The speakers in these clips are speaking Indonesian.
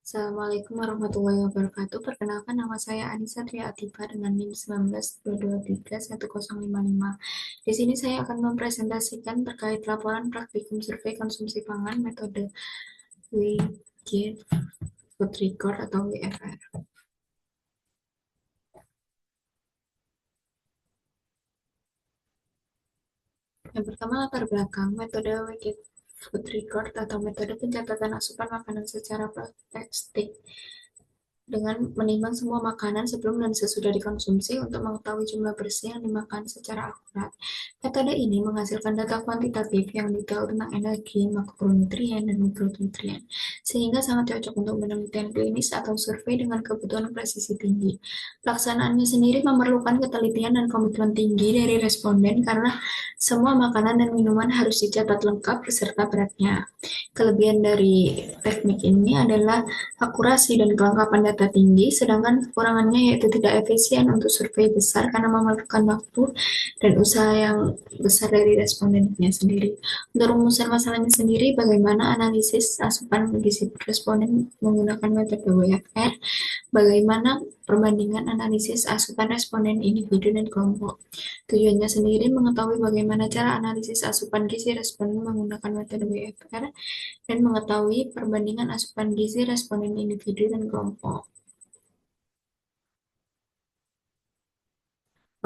Assalamualaikum warahmatullahi wabarakatuh. Perkenalkan nama saya Anissa Tria Atifa dengan NIM 1922310055. Di sini saya akan mempresentasikan terkait laporan praktikum survei konsumsi pangan metode Wigith Food Record atau WFR. Yang pertama, latar belakang metode Wigith Food Record atau metode pencatatan asupan makanan secara praktek dengan menimbang semua makanan sebelum dan sesudah dikonsumsi untuk mengetahui jumlah bersih yang dimakan secara akurat. Metode ini menghasilkan data kuantitatif yang detail tentang energi, makronutrien, dan mikronutrien, sehingga sangat cocok untuk penelitian klinis atau survei dengan kebutuhan presisi tinggi. Pelaksanaannya sendiri memerlukan ketelitian dan komitmen tinggi dari responden karena semua makanan dan minuman harus dicatat lengkap beserta beratnya. Kelebihan dari teknik ini adalah akurasi dan kelengkapan data tinggi, sedangkan kekurangannya yaitu tidak efisien untuk survei besar karena memerlukan waktu dan usaha yang besar dari respondennya sendiri. Untuk rumusan masalahnya sendiri, bagaimana analisis asupan gizi responden menggunakan metode WFR, bagaimana perbandingan analisis asupan responden individu dan kelompok. Tujuannya sendiri mengetahui bagaimana cara analisis asupan gizi responden menggunakan metode WFR dan mengetahui perbandingan asupan gizi responden individu dan kelompok.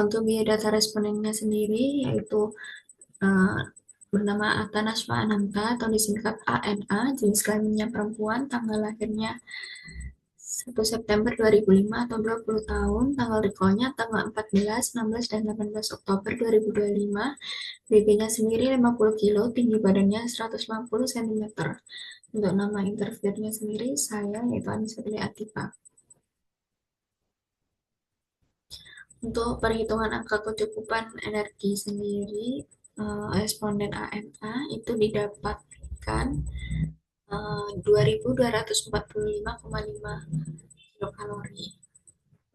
Untuk biodata respondennya sendiri yaitu uh, bernama Atanaswa Ananta atau disingkat ANA, jenis kelaminnya perempuan, tanggal lahirnya 1 September 2005 atau 20 tahun, tanggal recallnya tanggal 14, 16, dan 18 Oktober 2025, BB-nya sendiri 50 kilo, tinggi badannya 150 cm. Untuk nama interviewernya sendiri, saya yaitu Anissa Deli Atifa. Untuk perhitungan angka kecukupan energi sendiri, responden AMA itu didapatkan 2.245,5 kilokalori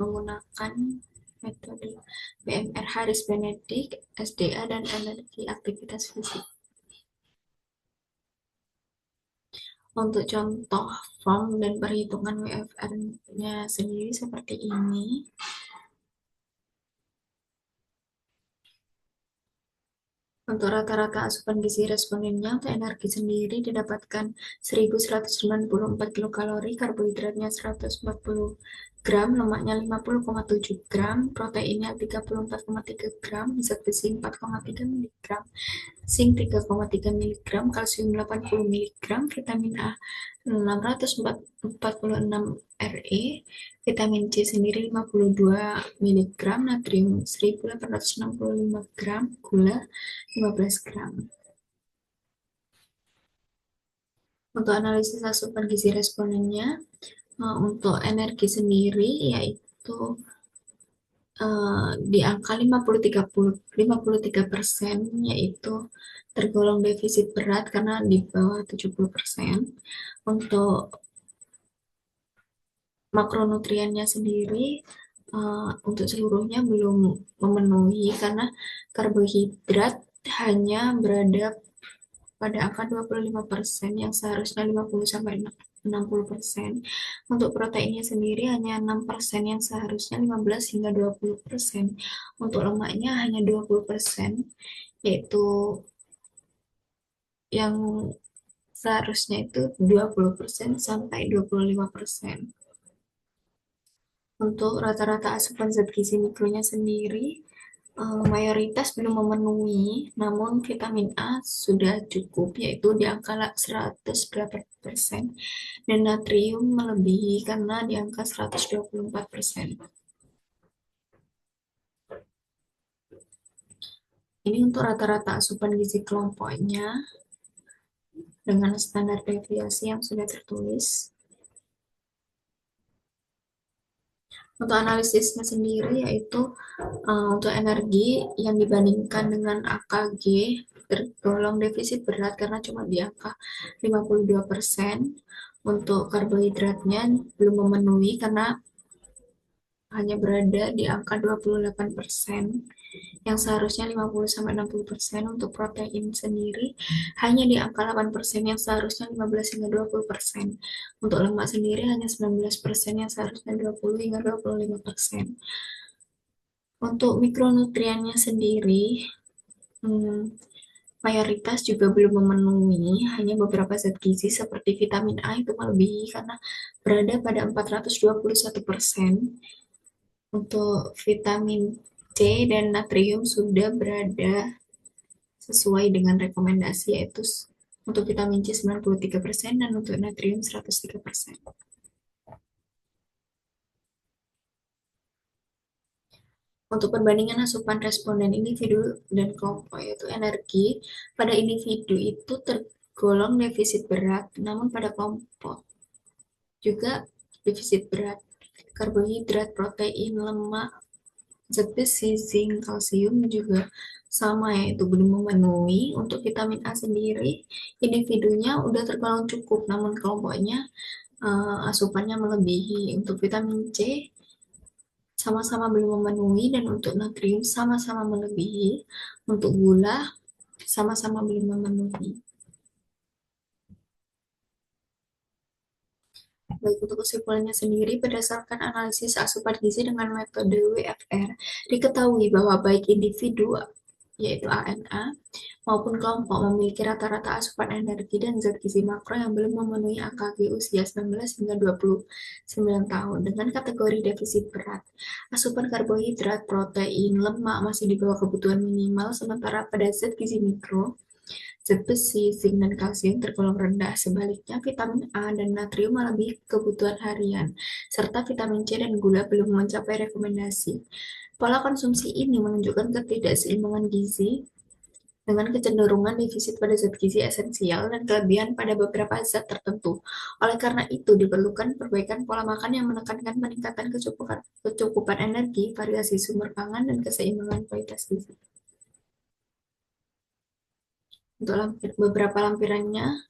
menggunakan metode BMR Harris Benedict, SDA, dan energi aktivitas fisik. Untuk contoh form dan perhitungan WFR-nya sendiri seperti ini. Untuk rata-rata asupan gizi respondennya, untuk energi sendiri didapatkan 1.194 kilokalori, karbohidratnya 140 gram, lemaknya 50,7 gram, proteinnya 34,3 gram, zat besi 4,3 miligram, zinc 3,3 miligram, kalsium 80 miligram, vitamin A 646 RE, vitamin C sendiri 52 miligram, natrium 1865 gram, gula 15 gram. Untuk analisis asupan gizi respondennya, untuk energi sendiri yaitu di angka 53%, yaitu tergolong defisit berat karena di bawah 70%. Untuk makronutriennya sendiri untuk seluruhnya belum memenuhi karena karbohidrat hanya berada pada angka 25% yang seharusnya 50-60%. Untuk proteinnya sendiri hanya 6% yang seharusnya 15 hingga 20%. Untuk lemaknya hanya 20%, yaitu yang seharusnya itu 20% sampai 25%. Untuk rata-rata asupan zat gizi mikronya sendiri, mayoritas belum memenuhi, namun vitamin A sudah cukup, yaitu di angka 108%, dan natrium melebihi karena di angka 124%. Ini untuk rata-rata asupan gizi kelompoknya dengan standar deviasi yang sudah tertulis. Untuk analisisnya sendiri yaitu untuk energi yang dibandingkan dengan AKG tergolong defisit berat karena cuma di angka 52%. Untuk karbohidratnya belum memenuhi karena hanya berada di angka 28%. yang seharusnya 50-60%. Untuk protein sendiri hanya di angka 8% yang seharusnya 15 hingga 20%. Untuk lemak sendiri hanya 19% yang seharusnya 20 hingga 25%. Untuk mikronutriennya sendiri, hmm, mayoritas juga belum memenuhi, hanya beberapa zat gizi seperti vitamin A itu melebihi karena berada pada 421%. Untuk vitamin C dan natrium sudah berada sesuai dengan rekomendasi, yaitu untuk vitamin C 93% dan untuk natrium 103%. Untuk perbandingan asupan responden individu dan kelompok, yaitu energi pada individu itu tergolong defisit berat, namun pada kelompok juga defisit berat. Karbohidrat, protein, lemak, zat besi, zinc, kalsium juga sama, yaitu belum memenuhi. Untuk vitamin A sendiri, individunya udah tergolong cukup, namun kelompoknya asupannya melebihi. Untuk vitamin C sama-sama belum memenuhi, dan untuk natrium sama-sama melebihi. Untuk gula sama-sama belum memenuhi. Baik, untuk kesimpulannya sendiri, berdasarkan analisis asupan gizi dengan metode WFR, diketahui bahwa baik individu, yaitu ANA, maupun kelompok memiliki rata-rata asupan energi dan zat gizi makro yang belum memenuhi AKG usia 19 hingga 29 tahun dengan kategori defisit berat. Asupan karbohidrat, protein, lemak masih di bawah kebutuhan minimal, sementara pada zat gizi mikro, zat besi, zinc, dan kalsium tergolong rendah. Sebaliknya, vitamin A dan natrium melebihi kebutuhan harian, serta vitamin C dan gula belum mencapai rekomendasi. Pola konsumsi ini menunjukkan ketidakseimbangan gizi dengan kecenderungan defisit pada zat gizi esensial dan kelebihan pada beberapa zat tertentu. Oleh karena itu, diperlukan perbaikan pola makan yang menekankan peningkatan kecukupan energi, variasi sumber pangan, dan keseimbangan kualitas gizi. Untuk beberapa lampirannya,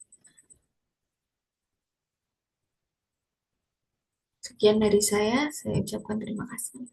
sekian dari saya ucapkan terima kasih.